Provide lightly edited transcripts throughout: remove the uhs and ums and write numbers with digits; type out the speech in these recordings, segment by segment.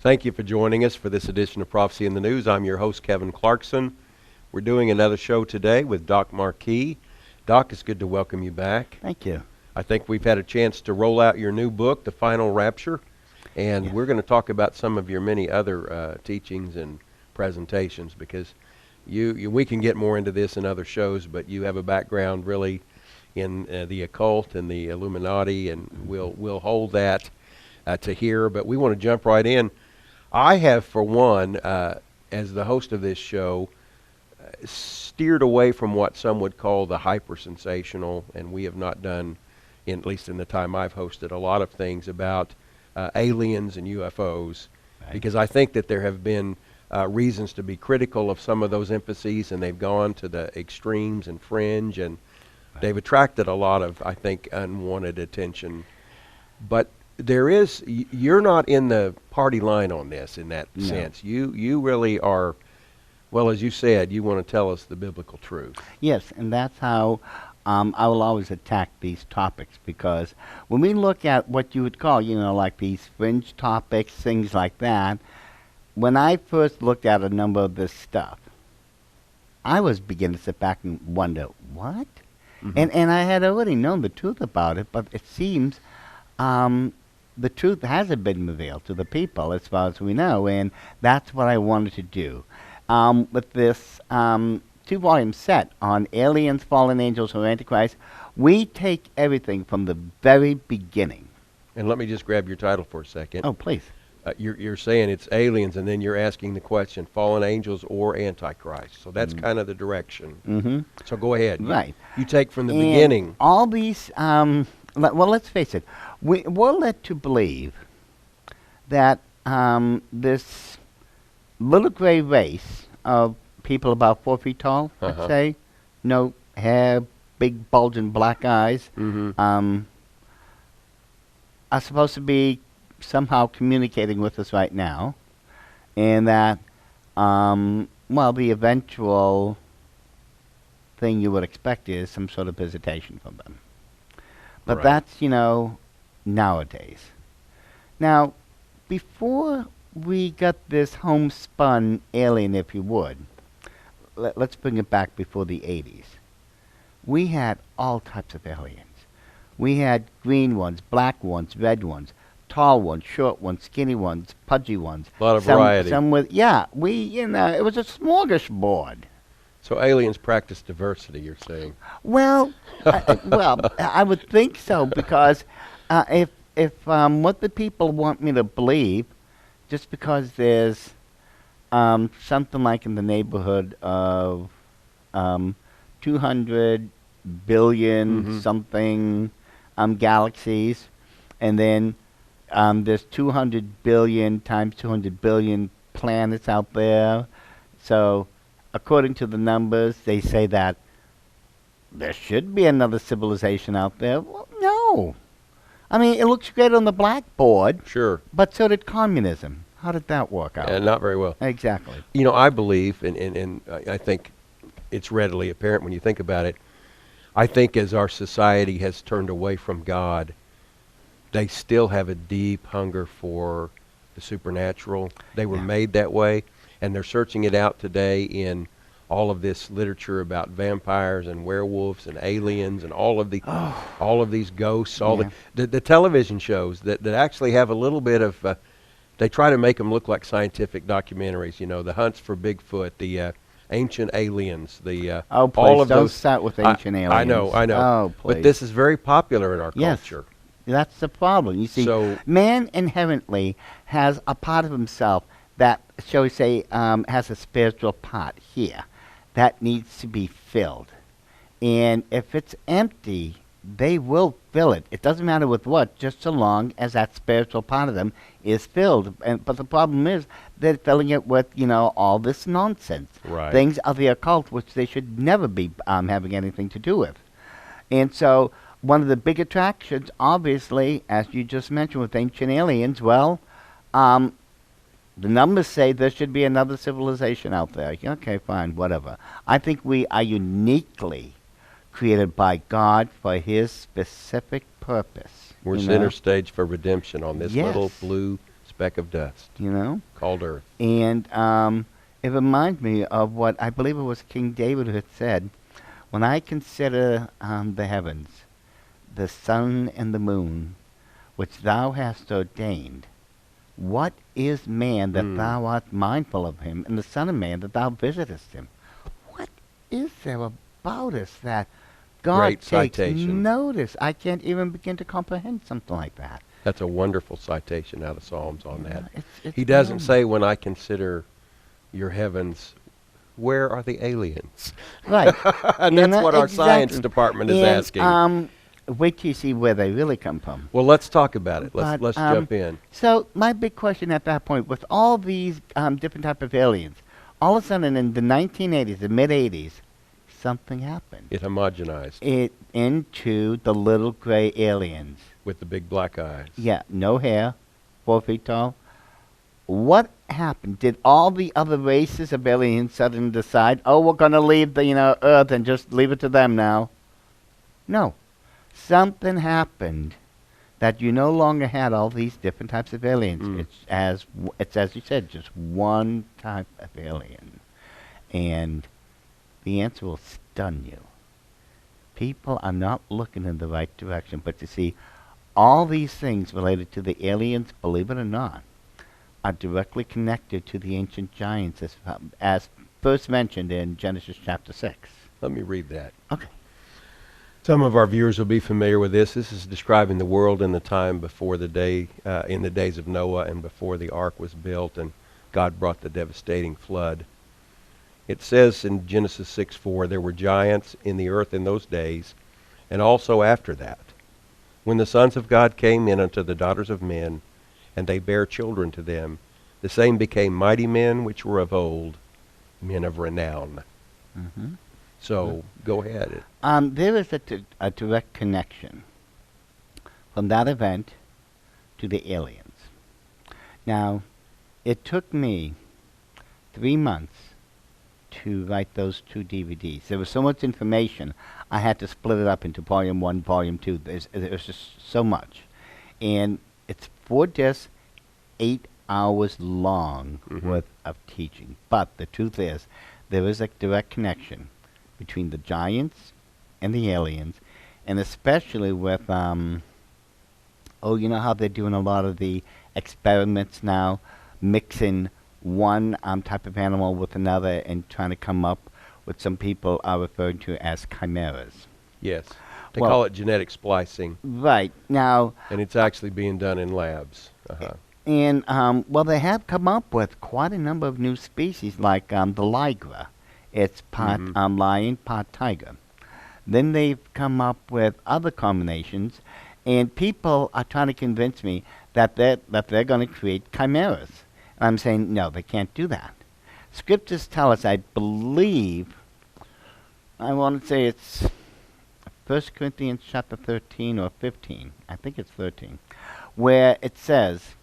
Thank you for joining us for this edition of Prophecy in the News. I'm your host, Kevin Clarkson. We're doing another show today with Doc Marquis. Doc, it's good to welcome you back. Thank you. I think we've had a chance to roll out your new book, The Final Rapture, and we're going to talk about some of your many other teachings and presentations because we can get more into this in other shows, but you have a background really in the occult and the Illuminati, and we'll hold that to hear. But we want to jump right in. I have, for one, as the host of this show, steered away from what some would call the hyper-sensational, and we have not done, at least in the time I've hosted, a lot of things about aliens and UFOs, because I think that there have been reasons to be critical of some of those emphases, and they've gone to the extremes and fringe, and they've attracted a lot of, I think, unwanted attention. But you're not in the party line on this in that sense. You really are, well, as you said, you want to tell us the biblical truth. Yes, and that's how I will always attack these topics, because when we look at what you would call, like these fringe topics, things like that, when I first looked at a number of this stuff, I was beginning to sit back and wonder, what? Mm-hmm. And I had already known the truth about it, but it seems the truth hasn't been revealed to the people as far as we know, and that's what I wanted to do. With this 2-volume set on aliens, fallen angels, or Antichrist, we take everything from the very beginning. And let me just grab your title for a second. Oh, please. You're saying it's aliens, and then you're asking the question, fallen angels or Antichrist. So that's kind of the direction. Mm-hmm. So go ahead. Right. You take from the beginning. All these, let's face it, we're led to believe that this little gray race of people about 4 feet tall, let's say, no hair, big bulging black eyes, are supposed to be somehow communicating with us right now, and that, the eventual thing you would expect is some sort of visitation from them. But that's, nowadays. Now, before we got this homespun alien, if you would, let's bring it back before the 80s. We had all types of aliens. We had green ones, black ones, red ones, tall ones, short ones, skinny ones, pudgy ones. A lot of variety. Some with, it was a smorgasbord. So aliens practice diversity, you're saying? Well, I would think so, because if what the people want me to believe, just because there's something like in the neighborhood of 200 billion something galaxies, and then there's 200 billion times 200 billion planets out there. So according to the numbers, they say that there should be another civilization out there. Well, no. I mean, it looks great on the blackboard. Sure. But so did communism. How did that work out? Not very well. Exactly. I believe, and I think it's readily apparent when you think about it, I think as our society has turned away from God, they still have a deep hunger for the supernatural. They were made that way, and they're searching it out today in all of this literature about vampires and werewolves and aliens and all of these ghosts, the television shows that actually have a little bit of, they try to make them look like scientific documentaries, the hunts for Bigfoot, the ancient aliens, all of don't those. start with ancient aliens. I know. Oh, please. But this is very popular in our culture. That's the problem. You see, man inherently has a part of himself that, shall we say, has a spiritual part here that needs to be filled. And if it's empty, they will fill it. It doesn't matter with what, just so long as that spiritual part of them is filled. But the problem is they're filling it with, all this nonsense. Right. Things of the occult which they should never be having anything to do with. And so one of the big attractions, obviously, as you just mentioned with ancient aliens, the numbers say there should be another civilization out there. Okay, fine, whatever. I think we are uniquely created by God for His specific purpose. We're center stage for redemption on this little blue speck of dust you know? called earth. And it reminds me of what I believe it was King David who had said, when I consider the heavens, the sun and the moon, which thou hast ordained, what is man that thou art mindful of him, and the son of man that thou visitest him? What is there about us that God Great takes citation. notice? I can't even begin to comprehend something like that. That's a wonderful citation out of Psalms on that. It's He doesn't phenomenal. say, when I consider your heavens, where are the aliens? Right. And You that's know, what our science exactly. department is And, asking. wait till you see where they really come from. Well, let's talk about it. But, Let's jump in. So my big question at that point, with all these different type of aliens, all of a sudden in the 1980s, the mid 80s, something happened. It homogenized It into the little gray aliens. with the big black eyes. Yeah, no hair, 4 feet tall. What happened? Did all the other races of aliens suddenly decide, oh, we're going to leave the Earth and just leave it to them now? No. Something happened that you no longer had all these different types of aliens. It's as you said, just one type of alien. And the answer will stun you. People are not looking in the right direction, but you see, all these things related to the aliens, believe it or not, are directly connected to the ancient giants as first mentioned in Genesis chapter 6. Let me read that. Okay. Some of our viewers will be familiar with this. This is describing the world in the time before the day, in the days of Noah and before the ark was built and God brought the devastating flood. It says in Genesis 6:4, there were giants in the earth in those days, and also after that, when the sons of God came in unto the daughters of men, and they bare children to them, the same became mighty men which were of old, men of renown. Mm-hmm. So, go ahead. There is a direct connection from that event to the aliens. Now, it took me 3 months to write those 2 DVDs. There was so much information, I had to split it up into volume 1, volume 2. There's just so much. And it's 4 discs, 8 hours long worth of teaching. But the truth is, there is a direct connection between the giants and the aliens, and especially with, you know how they're doing a lot of the experiments now, mixing one type of animal with another and trying to come up with some people are referring to as chimeras. Yes. They Well- call it genetic splicing, Right. Now, and it's actually being done in labs. and, well, they have come up with quite a number of new species, like the ligra. It's part lion, part tiger. Then they've come up with other combinations, and people are trying to convince me that they're going to create chimeras. And I'm saying, no, they can't do that. Scriptures tell us, I believe, I want to say it's 1 Corinthians chapter 13 or 15. I think it's 13, where it says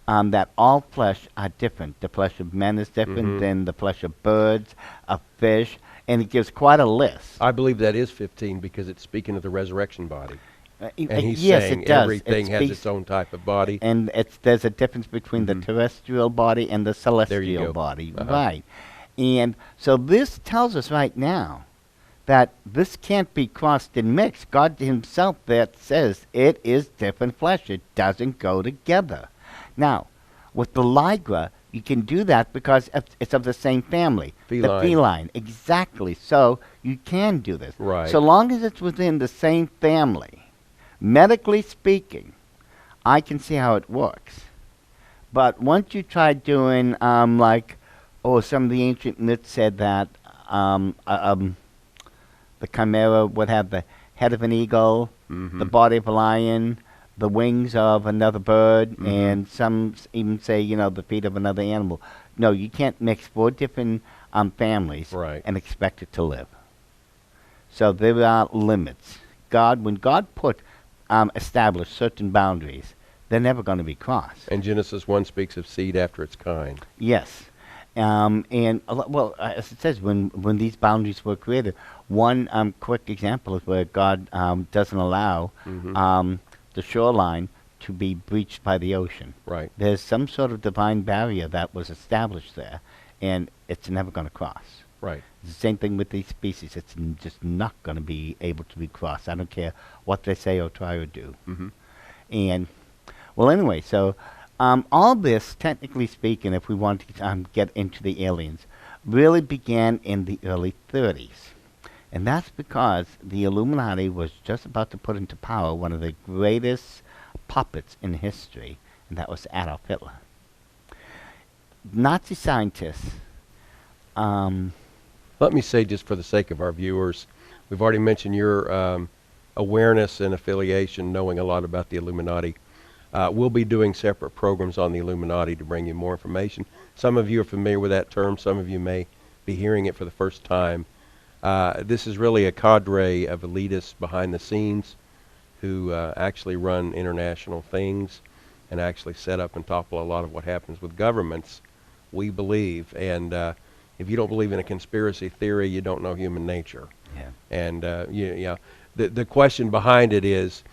that all flesh are different. The flesh of men is different than the flesh of birds, of fish, and it gives quite a list. I believe that is 15 because it's speaking of the resurrection body. And he's yes, saying it does. everything It has speaks- its own type of body. And there's a difference between the terrestrial body and the celestial go. body. Uh-huh. Right. And so this tells us right now that this can't be crossed and mixed. God himself that says it is different flesh. It doesn't go together. Now, with the ligra, you can do that because it's of the same family. Feline. The feline. Exactly. So you can do this. Right. So long as it's within the same family. Medically speaking, I can see how it works. But once you try doing, some of the ancient myths said that the chimera would have the head of an eagle, the body of a lion, the wings of another bird, and some even say, the feet of another animal. No, you can't mix 4 different families Right. and expect it to live. So there are limits. When God established certain boundaries, they're never going to be crossed. And Genesis 1 speaks of seed after its kind. Yes. And, as it says, when these boundaries were created, one quick example is where God doesn't allow the shoreline to be breached by the ocean. Right. There's some sort of divine barrier that was established there, and it's never going to cross. Right. It's the same thing with these species. It's just not going to be able to be crossed. I don't care what they say or try or do. Mm-hmm. And, well, anyway, so all this, technically speaking, if we want to get into the aliens, really began in the early 30s. And that's because the Illuminati was just about to put into power one of the greatest puppets in history, and that was Adolf Hitler. Nazi scientists. Let me say, just for the sake of our viewers, we've already mentioned your awareness and affiliation, knowing a lot about the Illuminati. We'll be doing separate programs on the Illuminati to bring you more information. Some of you are familiar with that term. Some of you may be hearing it for the first time. This is really a cadre of elitists behind the scenes who actually run international things and actually set up and topple a lot of what happens with governments, we believe. And if you don't believe in a conspiracy theory, you don't know human nature. Yeah. And the question behind it is,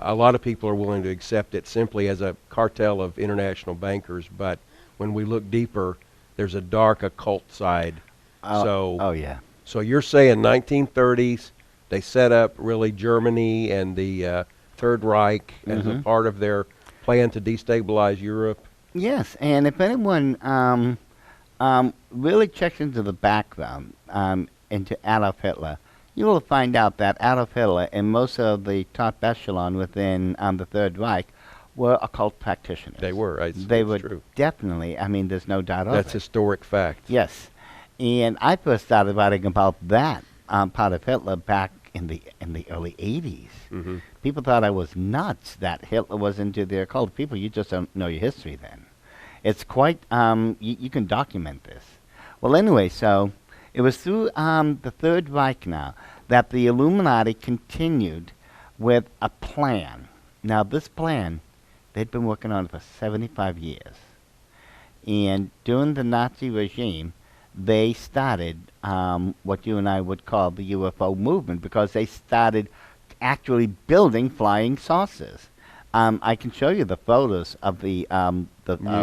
a lot of people are willing to accept it simply as a cartel of international bankers, but when we look deeper, there's a dark occult side. Oh, yeah. So you're saying 1930s, they set up really Germany and the Third Reich as a part of their plan to destabilize Europe? Yes, and if anyone really checks into the background, into Adolf Hitler, you will find out that Adolf Hitler and most of the top echelon within the Third Reich were occult practitioners. They were. They were true. Definitely. I mean, there's no doubt of it. That's historic fact. Yes, and I first started writing about that part of Hitler back in the early 80s. Mm-hmm. People thought I was nuts that Hitler was into the occult. People, you just don't know your history then. It's quite, you can document this. Well, anyway, so it was through the Third Reich now that the Illuminati continued with a plan. Now, this plan, they'd been working on it for 75 years. And during the Nazi regime, they started what you and I would call the UFO movement, because they started actually building flying saucers. I can show you the photos of the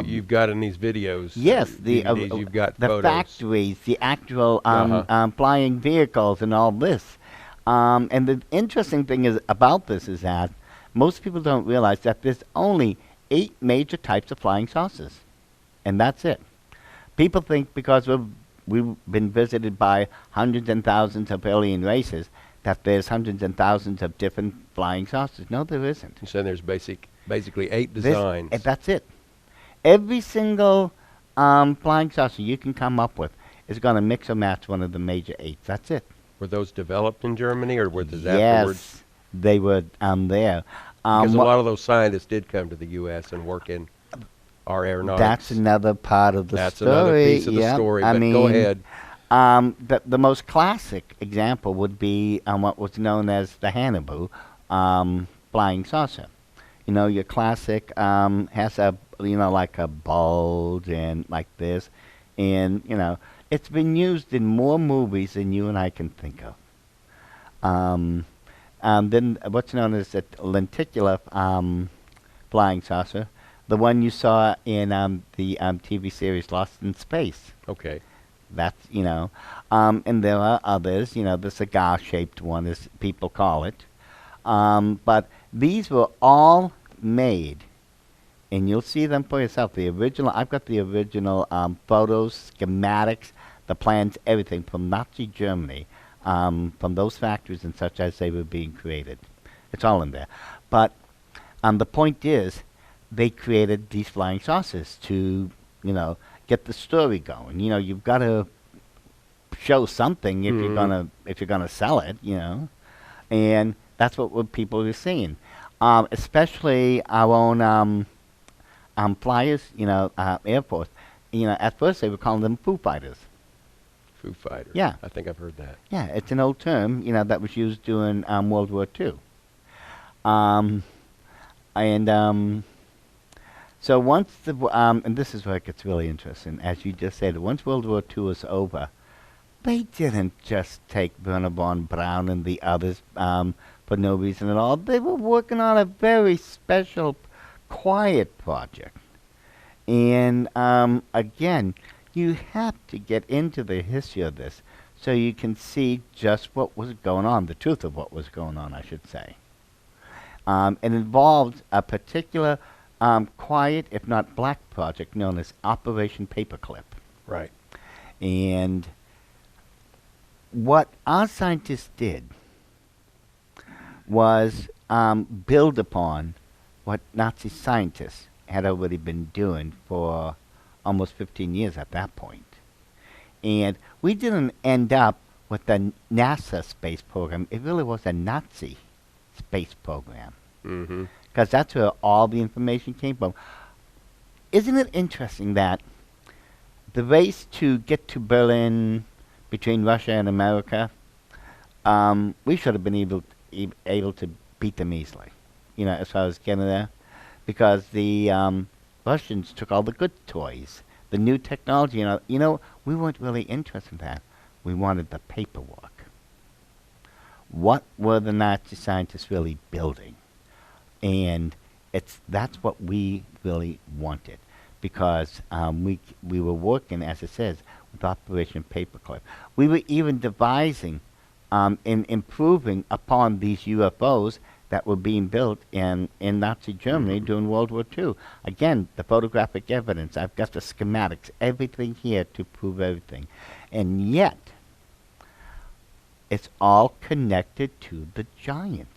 You've got in these videos. Yes, DVDs, you've got the photos. factories, the actual flying vehicles, and all this. And the interesting thing is about this is that most people don't realize that there's only 8 major types of flying saucers, and that's it. People think because we've been visited by hundreds and thousands of alien races that there's hundreds and thousands of different flying saucers. No, there isn't. You said there's basically 8 designs. That's it. Every single flying saucer you can come up with is going to mix or match one of the major 8. That's it. Were those developed in Germany, or were those yes, afterwards? They were there. Because a lot of those scientists did come to the U.S. and work in our aeronautics. That's another part of the That's story. another piece of the story, I but mean, go ahead. The most classic example would be what was known as the Hannibal flying saucer. You know, your classic has a, like a bulge and like this. And, it's been used in more movies than you and I can think of. Then what's known as the lenticular flying saucer, the one you saw in the TV series Lost in Space. Okay. That's, and there are others, the cigar-shaped one, as people call it. But these were all made, and you'll see them for yourself. The original, I've got the original photos, schematics, the plans, everything from Nazi Germany, from those factories and such as they were being created. It's all in there. But the point is, they created these flying saucers to, get the story going. You've got to show something if you're gonna sell it. And that's what people are seeing. Especially our own flyers. Air Force. At first they were calling them Foo Fighters. Foo Fighters. Yeah. I think I've heard that. Yeah, it's an old term. That was used during World War II. So once and this is where it gets really interesting, as you just said, once World War II was over, they didn't just take Wernher von Braun and the others for no reason at all. They were working on a very special quiet project. And again, you have to get into the history of this so you can see just what was going on, the truth of what was going on, I should say. It involved a particular quiet, if not black project known as Operation Paperclip. Right. And what our scientists did was build upon what Nazi scientists had already been doing for almost 15 years at that point. And we didn't end up with the NASA space program. It really was a Nazi space program. Mm-hmm. Because that's where all the information came from. Isn't it interesting that the race to get to Berlin between Russia and America, we should have been able to beat them easily, as far as getting there, because the Russians took all the good toys, the new technology. We weren't really interested in that. We wanted the paperwork. What were the Nazi scientists really building? And that's what we really wanted, because we were working, as it says, with Operation Paperclip. We were even devising and improving upon these UFOs that were being built in Nazi Germany during World War II. Again, the photographic evidence. I've got the schematics, everything here to prove everything. And yet, it's all connected to the giants.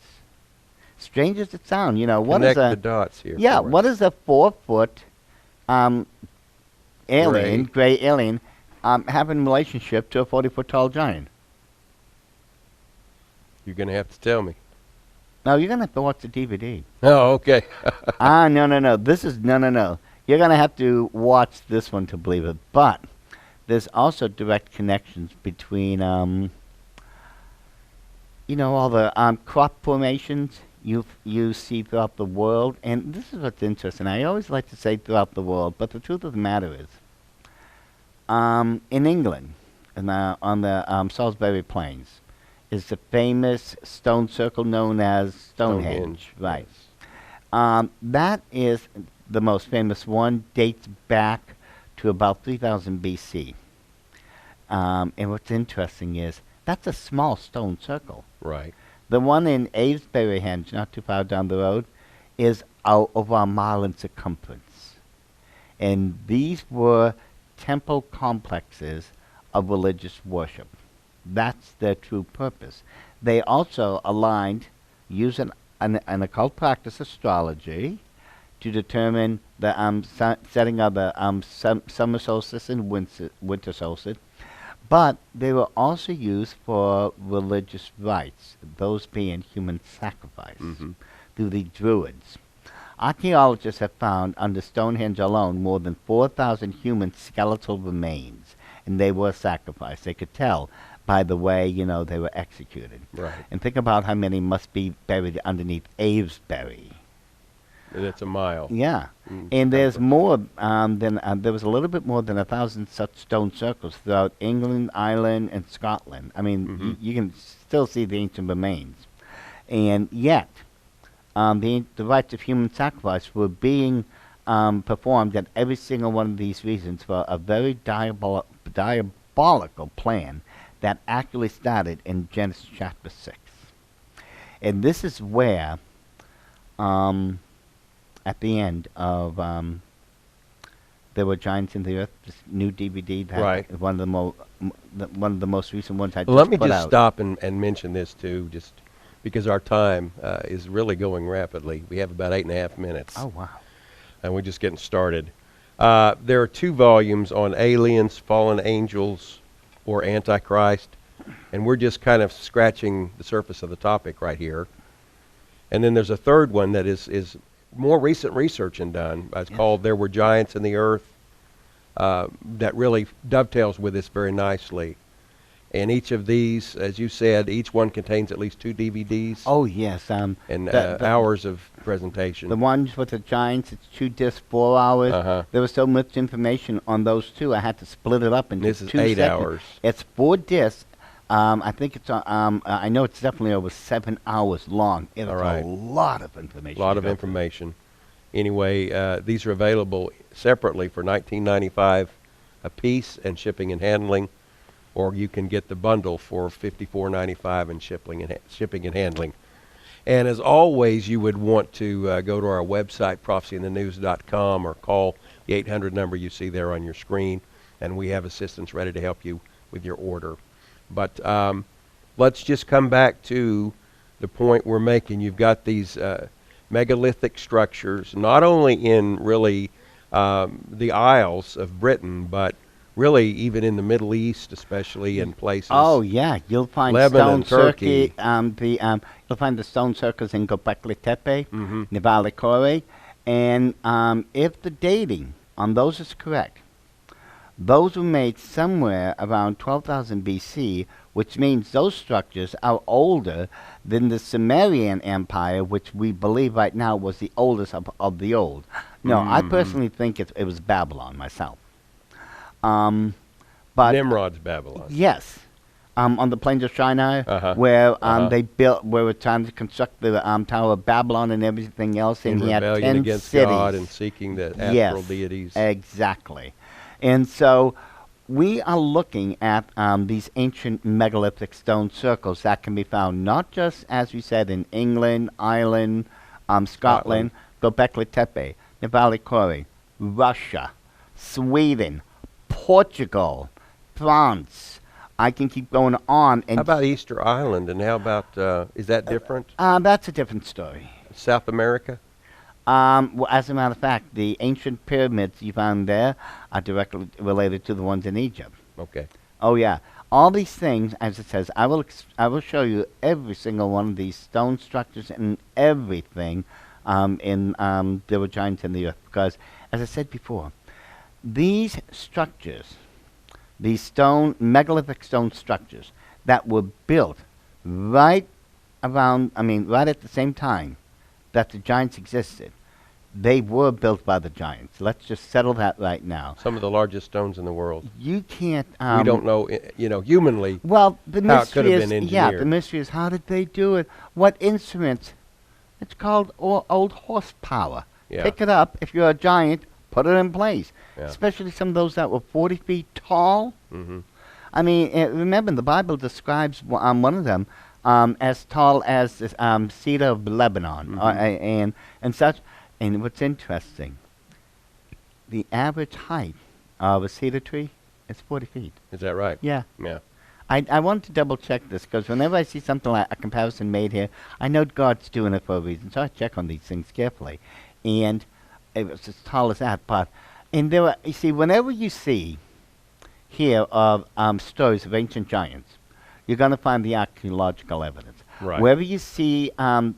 Strange as it sounds, what is Connect the dots here. Yeah, what is a 4-foot alien, gray alien, having a relationship to a 40-foot tall giant? You're going to have to tell me. No, you're going to have to watch the DVD. Oh, okay. No. This is, no. You're going to have to watch this one to believe it. But there's also direct connections between, all the crop formations you see throughout the world. And this is what's interesting. I always like to say throughout the world, but the truth of the matter is, in England, on the Salisbury Plains, is the famous stone circle known as Stonehenge. Right. That is the most famous one, dates back to about 3000 BC. And what's interesting is that's a small stone circle. Right. The one in Avesbury-Henge, not too far down the road, is over a mile in circumference. And these were temple complexes of religious worship. That's their true purpose. They also aligned, using an occult practice, astrology, to determine the setting of the summer solstice and winter solstice. But they were also used for religious rites, those being human sacrifice, through the Druids. Archaeologists have found under Stonehenge alone more than 4,000 human skeletal remains, and they were sacrificed. They could tell by the way, they were executed. Right. And think about how many must be buried underneath Avesbury. And it's a mile. Yeah. And there's more there was a little bit more than 1,000 such stone circles throughout England, Ireland, and Scotland. I mean, you can still see the ancient remains. And yet, the rites of human sacrifice were being performed at every single one of these regions for a very diabolical plan that actually started in Genesis chapter 6. And this is where, at the end of There Were Giants in the Earth, this new DVD, that one of the most recent ones I just put out. Let me just stop and mention this too, just because our time is really going rapidly. We have about 8.5 minutes. Oh, wow. And we're just getting started. There are 2 volumes on aliens, fallen angels, or Antichrist, and we're just kind of scratching the surface of the topic right here. And then there's a third one that is more recent research and done. It's called There Were Giants in the Earth, that really dovetails with this very nicely. And each of these, as you said, each one contains at least 2 DVDs. Oh, yes. And hours of presentation. The ones with the giants, it's 2 discs, 4 hours. There was so much information on those 2, I had to split it up into 2 This is 8 hours. It's 4 discs. I think it's I know it's definitely over 7 hours long. It's a lot of information. A lot of information. Anyway, these are available separately for $19.95 a piece and shipping and handling, or you can get the bundle for $54.95 and shipping and handling. And as always, you would want to go to our website, prophecyinthenews.com, or call the 800 number you see there on your screen, and we have assistants ready to help you with your order. But let's just come back to the point we're making. You've got these megalithic structures, not only in really the Isles of Britain, but really even in the Middle East, especially in places. Oh yeah, you'll find Lebanon, stone Turkey. you'll find the stone circles in Göbekli Tepe, Mhm. Nivali Kore, and if the dating on those is correct, those were made somewhere around 12,000 BC, which means those structures are older than the Sumerian Empire, which we believe right now was the oldest of the old. No, I personally think it was Babylon myself. But Nimrod's Babylon. yes, on the plains of Shinar, Uh-huh. where Uh-huh. they built, where we're trying to construct the Tower of Babylon and everything else, In and he had rebellion 10 against cities. God and seeking the astral Yes, deities. exactly. And so we are looking at these ancient megalithic stone circles that can be found not just, as we said, in England, Ireland, Scotland, Göbekli Tepe, Nivali Kore, Russia, Sweden, Portugal, France. I can keep going on. And How about Easter Island, and how about, is that different? that's a different story. South America? Well, as a matter of fact, the ancient pyramids you found there are directly related to the ones in Egypt. Okay. Oh yeah, all these things, as it says, I will show you every single one of these stone structures and everything there were giants in the earth. Because, as I said before, these structures, these megalithic stone structures that were built right at the same time that the giants existed, they were built by the giants. Let's just settle that right now. Some of the largest stones in the world. You can't. We don't know, humanly. Well, the how it could mystery have is, been yeah, the engineered. mystery is how did they do it? What instruments? It's called old horsepower. Yeah. Pick it up. If you're a giant, put it in place. Yeah. Especially some of those that were 40 feet tall. Hmm. I mean, remember the Bible describes one of them as tall as the cedar of Lebanon, and such. And what's interesting, the average height of a cedar tree is 40 feet. Is that right? Yeah. Yeah. I want to double check this because whenever I see something like a comparison made here, I know God's doing it for a reason, so I check on these things carefully. And it was as tall as that, and there were, you see, whenever you see here of stories of ancient giants, you're going to find the archaeological evidence. Right. Wherever you see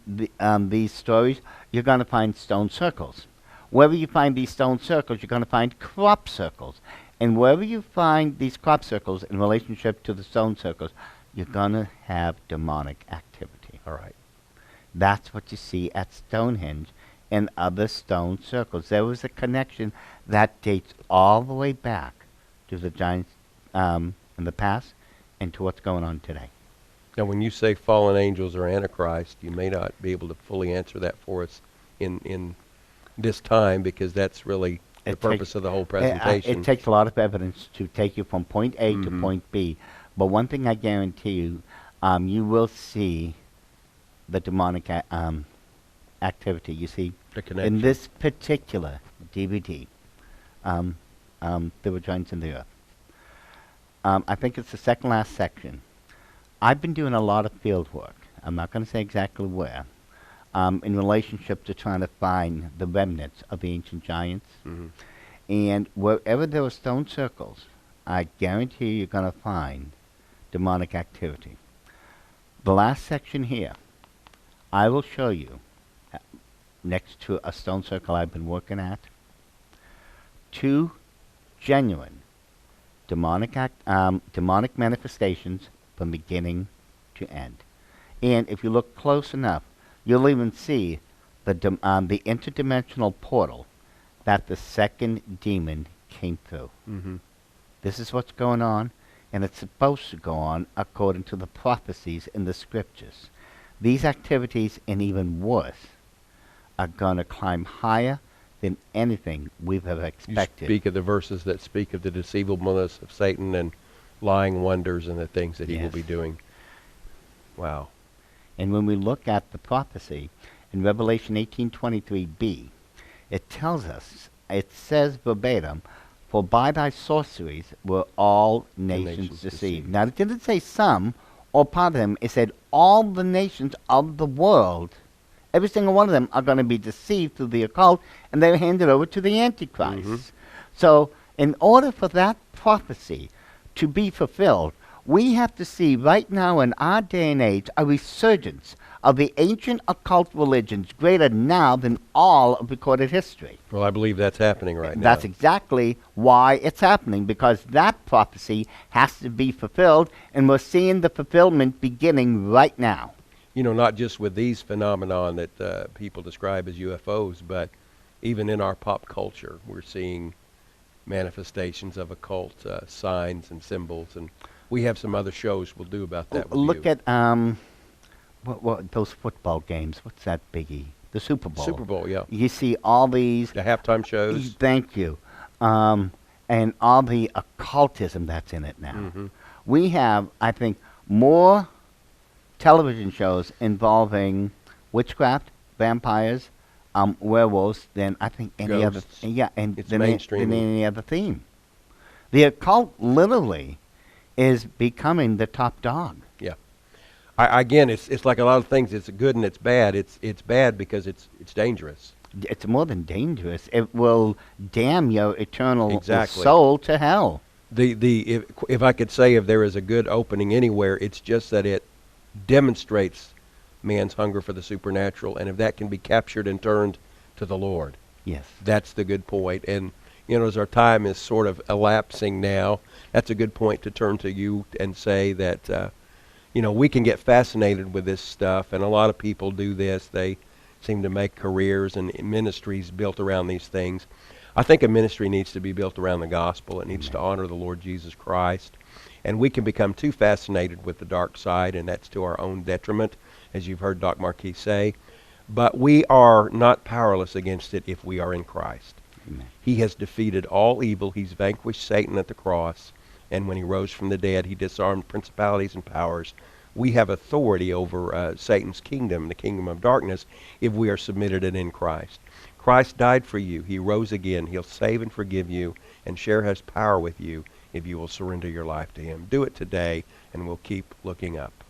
these stories, you're going to find stone circles. Wherever you find these stone circles, you're going to find crop circles. And wherever you find these crop circles in relationship to the stone circles, you're going to have demonic activity. All right. That's what you see at Stonehenge and other stone circles. There was a connection that dates all the way back to the giants in the past and to what's going on today. Now, when you say fallen angels or Antichrist, you may not be able to fully answer that for us in this time, because that's really the purpose of the whole presentation. It takes a lot of evidence to take you from point A to point B. But one thing I guarantee you, you will see the demonic activity. You see, The connection. in this particular DVD, there were giants in the earth. I think it's the second last section. I've been doing a lot of field work. I'm not going to say exactly where, in relationship to trying to find the remnants of the ancient giants. Mhm. And wherever there were stone circles, I guarantee you're going to find demonic activity. The last section here, I will show you, next to a stone circle I've been working at, 2 genuine demonic manifestations from beginning to end. And if you look close enough, you'll even see the interdimensional portal that the second demon came through. Mhm. This is what's going on, and it's supposed to go on according to the prophecies in the scriptures. These activities, and even worse, are going to climb higher than anything we've ever You expected. speak of the verses that speak of the deceivableness of Satan and lying wonders and the things that he will Yes. be doing. Wow. And when we look at the prophecy in Revelation 18:23b, it tells us, it says verbatim, "For by thy sorceries were all nations nations deceived." deceived. Now, it didn't say some or part of them. It said all the nations of the world, every single one of them, are going to be deceived through the occult, and they're handed over to the Antichrist. Mhm. So, in order for that prophecy to be fulfilled, we have to see right now in our day and age a resurgence of the ancient occult religions greater now than all of recorded history. Well, I believe that's happening right now. That's exactly why it's happening, because that prophecy has to be fulfilled, and we're seeing the fulfillment beginning right now. You know, not just with these phenomenon that people describe as UFOs, but even in our pop culture, we're seeing manifestations of occult signs and symbols, and we have some other shows we'll do about that with Look you. at what those football games. What's that biggie? The Super Bowl. Super Bowl, yeah. You see all these. The halftime shows. Thank you. And all the occultism that's in it now. Mhm. We have, I think, more television shows involving witchcraft, vampires, werewolves than I think any Ghosts. other. Yeah, and It's than mainstream. any other theme. The occult literally is becoming the top dog. Yeah. Again, it's like a lot of things. It's good and it's bad. It's bad because it's dangerous. It's more than dangerous. It will damn your eternal Exactly. soul to hell. If I could say if there is a good opening anywhere, it's just that it demonstrates man's hunger for the supernatural, and if that can be captured and turned to the Lord, Yes. that's the good point. And you know, as our time is sort of elapsing now, that's a good point to turn to you and say that you know, we can get fascinated with this stuff, and a lot of people do this. They seem to make careers and ministries built around these things. I think a ministry needs to be built around the gospel. It needs to honor the Lord Jesus Christ. And we can become too fascinated with the dark side, and that's to our own detriment, as you've heard Doc Marquis say. But we are not powerless against it if we are in Christ. Amen. He has defeated all evil. He's vanquished Satan at the cross. And when he rose from the dead, he disarmed principalities and powers. We have authority over Satan's kingdom, the kingdom of darkness, if we are submitted and in Christ. Christ died for you. He rose again. He'll save and forgive you and share his power with you if you will surrender your life to him. Do it today, and we'll keep looking up.